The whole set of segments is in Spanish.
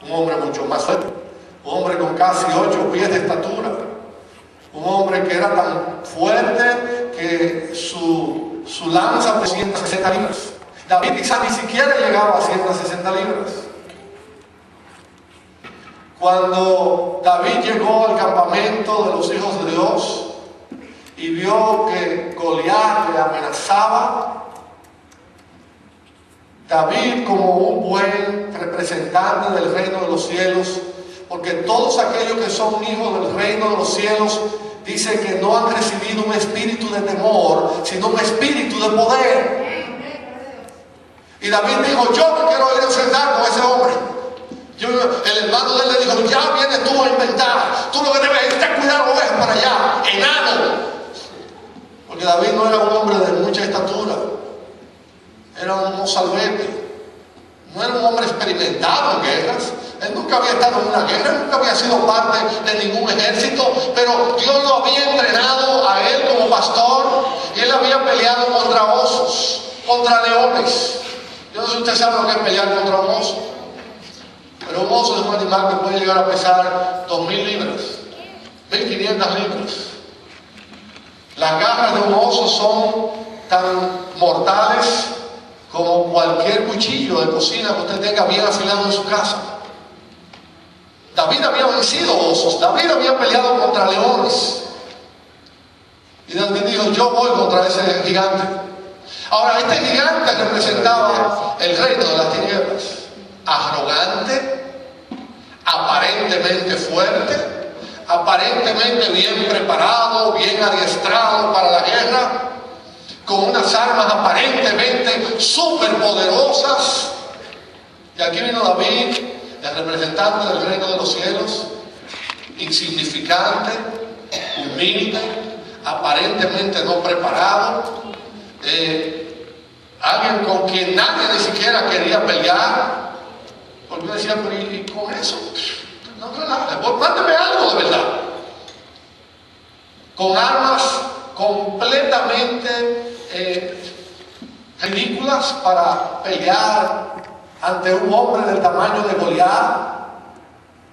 un hombre mucho más fuerte, un hombre con casi 8 pies de estatura, un hombre que era tan fuerte que su lanza pesaba 160 libras. David quizás ni siquiera llegaba a 160 libras. Cuando David llegó al campamento de los hijos de Dios y vio que Goliat le amenazaba, David, como un buen representante del reino de los cielos, porque todos aquellos que son hijos del reino de los cielos, dice que no han recibido un espíritu de temor, sino un espíritu de poder. Y David dijo: yo no quiero ir a enfrentar con ese hombre. El hermano de él le dijo: ya vienes tú a inventar, tú lo que debes es ten cuidado, ovejas para allá, enano. Porque David no era un hombre de mucha estatura, era un mozalbete, no era un hombre experimentado en guerras. Él nunca había estado en una guerra, nunca había sido parte de ningún ejército, pero Dios lo había entrenado a él como pastor, y él había peleado contra osos, contra leones. Yo no sé si usted sabe lo que es pelear contra un oso, pero un oso es un animal que puede llegar a pesar 2.000 libras, 1.500 libras. Las garras de un oso son tan mortales como cualquier cuchillo de cocina que usted tenga bien afilado en su casa. David había vencido osos, David había peleado contra leones, y David dijo: yo voy contra ese gigante. Ahora, este gigante representaba el reino de las tinieblas, arrogante, aparentemente fuerte, aparentemente bien preparado, bien adiestrado para la guerra, con unas armas aparentemente superpoderosas. Y aquí vino David, el representante del reino de los cielos, insignificante, humilde, aparentemente no preparado, alguien con quien nadie ni siquiera quería pelear, porque yo decía: pero ¿y con eso? No relajes, mándeme algo de verdad. Con armas completamente ridículas para pelear ante un hombre del tamaño de Goliat.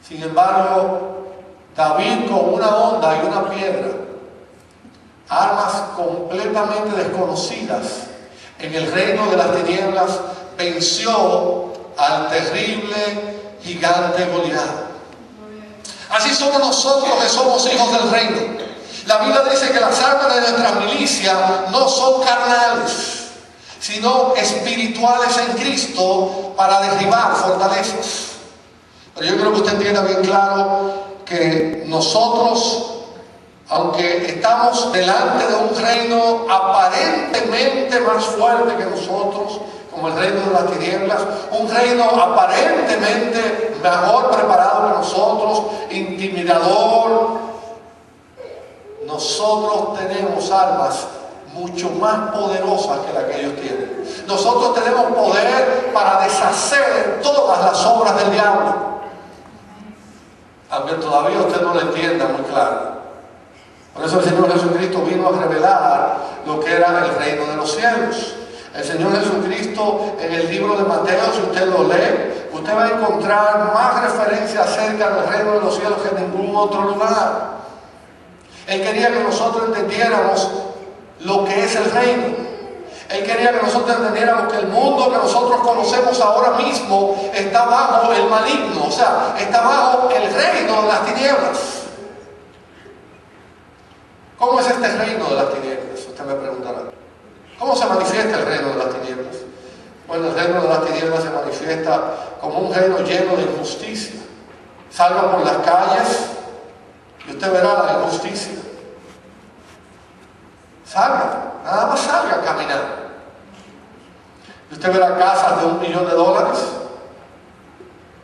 Sin embargo, David, con una honda y una piedra, armas completamente desconocidas en el reino de las tinieblas, venció al terrible gigante Goliat. Así somos nosotros que somos hijos del reino. La Biblia dice que las armas de nuestra milicia no son carnales, sino espirituales en Cristo, para derribar fortalezas. Pero yo creo que usted entienda bien claro que nosotros, aunque estamos delante de un reino aparentemente más fuerte que nosotros, como el reino de las tinieblas, un reino aparentemente mejor preparado que nosotros, intimidador, nosotros tenemos armas mucho más poderosas que las que ellos tienen. Nosotros tenemos poder para deshacer todas las obras del diablo, aunque todavía usted no lo entienda muy claro. Por eso el Señor Jesucristo vino a revelar lo que era el reino de los cielos. El Señor Jesucristo, en el libro de Mateo, si usted lo lee, usted va a encontrar más referencias acerca del reino de los cielos que en ningún otro lugar. Él quería que nosotros entendiéramos lo que es el reino. Él quería que nosotros entendiéramos que el mundo que nosotros conocemos ahora mismo está bajo el maligno, o sea, está bajo el reino de las tinieblas. ¿Cómo es este reino de las tinieblas? Usted me preguntará. ¿Cómo se manifiesta el reino de las tinieblas? Bueno, el reino de las tinieblas se manifiesta como un reino lleno de injusticia. Salga por las calles y usted verá la injusticia. Salga, nada más salga a caminar. Y usted verá casas de $1 millón,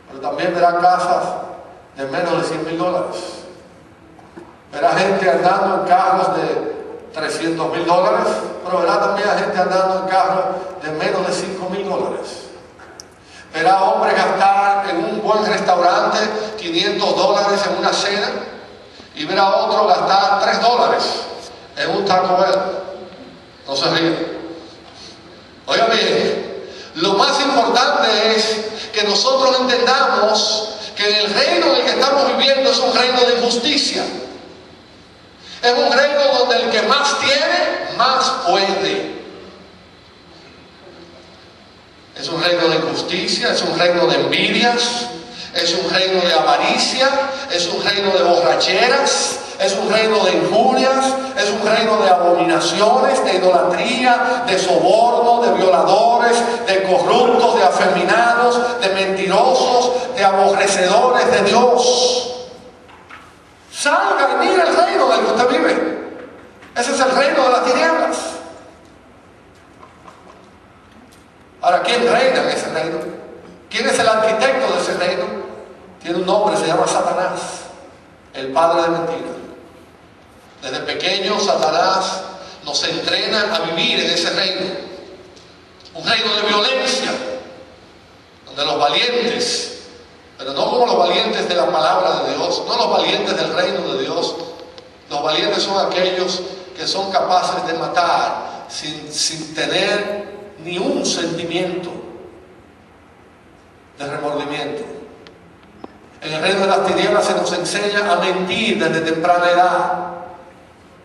pero también verá casas de menos de $100,000. Verá gente andando en carros de $300,000, pero verá también a gente andando en carros de menos de $5,000. Verá hombres gastar en un buen restaurante $500 en una cena, y verá otro gastar $3 en un Taco Bell. No se ríe. Oiga bien, lo más importante es que nosotros entendamos injusticia. Es un reino donde el que más tiene, más puede. Es un reino de injusticia, es un reino de envidias, es un reino de avaricia, es un reino de borracheras, es un reino de injurias, es un reino de abominaciones, de idolatría, de soborno, de violadores, de corruptos, de afeminados, de mentirosos, de aborrecedores de Dios. Salga y mire el reino del que usted vive. Ese es el reino de las tinieblas. Ahora, ¿quién reina en ese reino? ¿Quién es el arquitecto de ese reino? Tiene un nombre, se llama Satanás, el padre de mentiras. Desde pequeño Satanás nos entrena a vivir en ese reino. Un reino de violencia, donde los valientes, pero no como los valientes de la palabra de Dios, no los valientes del reino de Dios. Los valientes son aquellos que son capaces de matar sin tener ni un sentimiento de remordimiento. En el reino de las tinieblas se nos enseña a mentir desde temprana edad.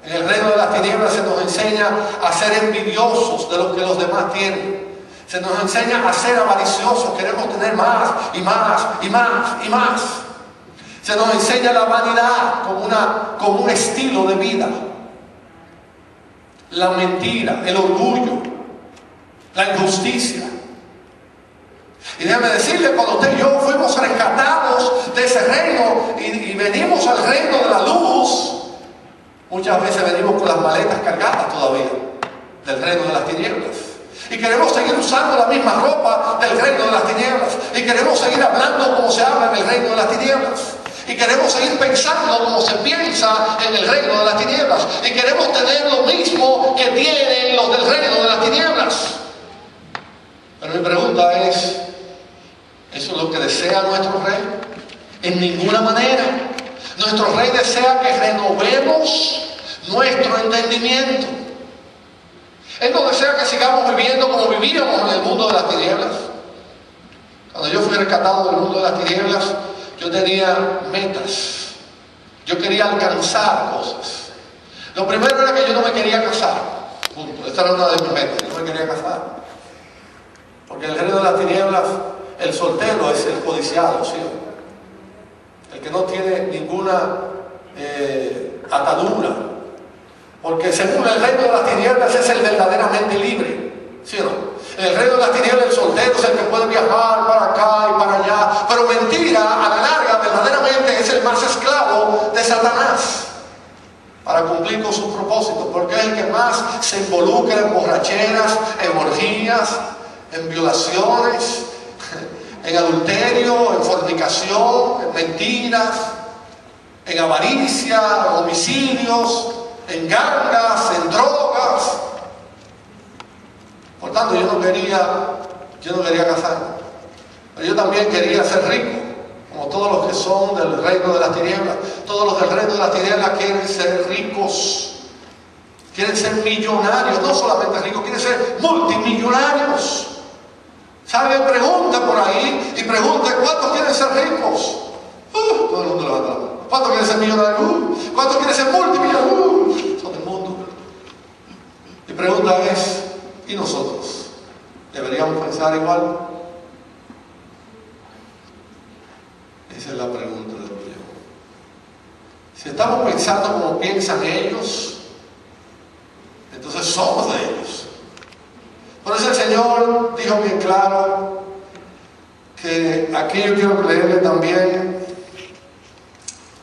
En el reino de las tinieblas se nos enseña a ser envidiosos de lo que los demás tienen. Se nos enseña a ser avariciosos, queremos tener más y más y más y más. Se nos enseña la vanidad como un estilo de vida. La mentira, el orgullo, la injusticia. Y déjame decirle, cuando usted y yo fuimos rescatados de ese reino y venimos al reino de la luz, muchas veces venimos con las maletas cargadas todavía del reino de las tinieblas. Y queremos seguir usando la misma ropa del reino de las tinieblas. Y queremos seguir hablando como se habla en el reino de las tinieblas. Y queremos seguir pensando como se piensa en el reino de las tinieblas. Y queremos tener lo mismo que tienen los del reino de las tinieblas. Pero mi pregunta es, ¿eso es lo que desea nuestro rey? En ninguna manera. Nuestro rey desea que renovemos nuestro entendimiento. Él no desea que sigamos viviendo como vivíamos en el mundo de las tinieblas. Cuando yo fui rescatado del mundo de las tinieblas, yo tenía metas. Yo quería alcanzar cosas. Lo primero era que yo no me quería casar. Punto. Esta era una de mis metas. Yo no me quería casar. Porque en el reino de las tinieblas, el soltero es el codiciado, ¿sí? El que no tiene ninguna atadura. Porque según el reino de las tinieblas es el verdaderamente libre, ¿sí o no? En el reino de las tinieblas el soltero es el que puede viajar para acá y para allá. Pero mentira, a la larga, verdaderamente es el más esclavo de Satanás para cumplir con sus propósitos. Porque es el que más se involucra en borracheras, en orgías, en violaciones, en adulterio, en fornicación, en mentiras, en avaricia, en homicidios, en gangas, en drogas. Por tanto, yo no quería casarme. Pero yo también quería ser rico, como todos los que son del reino de las tinieblas. Todos los del reino de las tinieblas quieren ser ricos, quieren ser millonarios, no solamente ricos, quieren ser multimillonarios. ¿Sabe? Pregunta por ahí y pregunta, ¿cuántos quieren ser ricos? Todo el mundo levanta la mano. ¿Cuántos quieren ser millonarios? ¿Cuántos quieren ser multimillonarios? Son del mundo. Y pregunta es, ¿y nosotros? ¿Deberíamos pensar igual? Esa es la pregunta del millón. Si estamos pensando como piensan ellos, entonces somos de ellos. Por eso el Señor dijo bien claro que aquí yo quiero leerle también